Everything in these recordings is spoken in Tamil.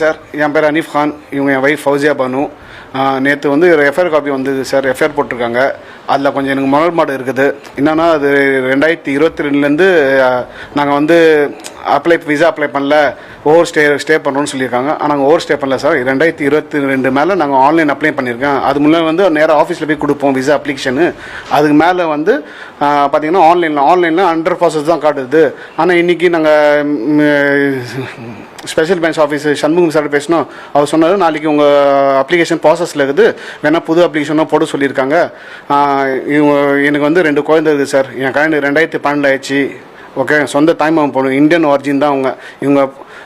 சார். என் பேர் அனீஃப் கான். இவங்க என் ஒய்ஃப் ஃபௌசியா பானு. நேற்று வந்து ஒரு எஃப்ஐஆர் காப்பி வந்தது சார். எஃப்ஐஆர் போட்டிருக்காங்க. அதில் கொஞ்சம் எனக்கு முரண்பாடு இருக்குது. என்னென்னா அது 2022லேருந்து நாங்கள் வந்து விசா அப்ளை பண்ணல, ஓவர் ஸ்டே பண்ணுறோன்னு சொல்லியிருக்காங்க. ஆனால் நாங்கள் ஓவர் ஸ்டே பண்ணல சார். 2022 மேலே நாங்கள் ஆன்லைன் அப்ளை பண்ணியிருக்கேன். அது முன்னே வந்து நேராக ஆஃபீஸில் போய் கொடுப்போம் விசா அப்ளிகேஷனு. அதுக்கு மேலே வந்து பார்த்திங்கன்னா ஆன்லைனில் அண்டர் ப்ராசஸ் தான் காட்டுது. ஆனால் இன்றைக்கி நாங்கள் special branch office Shanmugam sir பேசணும். அவர் சொன்னார், நாளைக்கு உங்கள் அப்ளிகேஷன் ப்ராசஸில் இருக்குது, வேணால் புது அப்ளிகேஷனாக போட சொல்லியிருக்காங்க. எனக்கு வந்து 2 குழந்தை இருக்குது சார். என் குழந்தை 2012 ஆயிடுச்சு. ஓகே, சொந்த தாய்மாமன் பொண்ணு, இந்தியன் ஒரிஜின் தான்.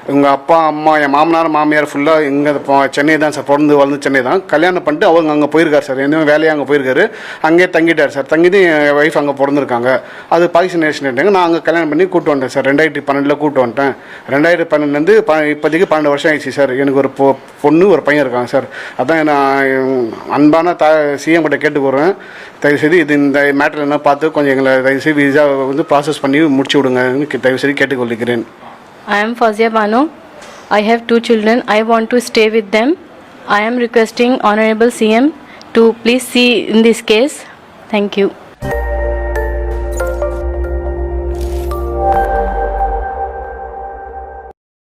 இவங்க அப்பா அம்மா என் மாமனார் மாமியார் ஃபுல்லாக இங்கே சென்னை தான் சார். பிறந்து வளர்ந்து சென்னை தான். கல்யாணம் பண்ணிட்டு அவங்க அங்கே போயிருக்காரு சார். என்ன வேலையாக அங்கே போயிருக்காரு. அங்கேயே தங்கிட்டார் சார். தங்கிட்டு என் ஒய்ஃப் அங்கே பிறந்திருக்காங்க. அது பாகிஸ்தான் நேஷன் ஆகிட்டாங்க. நான் அங்கே கல்யாணம் பண்ணி கூப்பிட்டு வந்துட்டேன் சார். 2012 கூப்பிட்டு வந்துட்டேன். 2012 இப்போதைக்கு 12 வருஷம் ஆயிடுச்சு சார். எனக்கு ஒரு பொண்ணு ஒரு பையன் இருக்காங்க சார். அதான் நான் அன்பான சிஎம் கிட்ட கேட்டுக்கிறேன், தயவுசெய்து இந்த மேட்டர் என்ன பார்த்து கொஞ்சம் எங்களை தயவுசெய்து விசா வந்து ப்ராசஸ் பண்ணி முடிச்சு விடுங்க தயவுசெய்து கேட்டுக்கொள்கிறேன். I am Fazia Banu. I have 2 children. I want to stay with them. I am requesting Honorable CM to please see in this case. Thank you.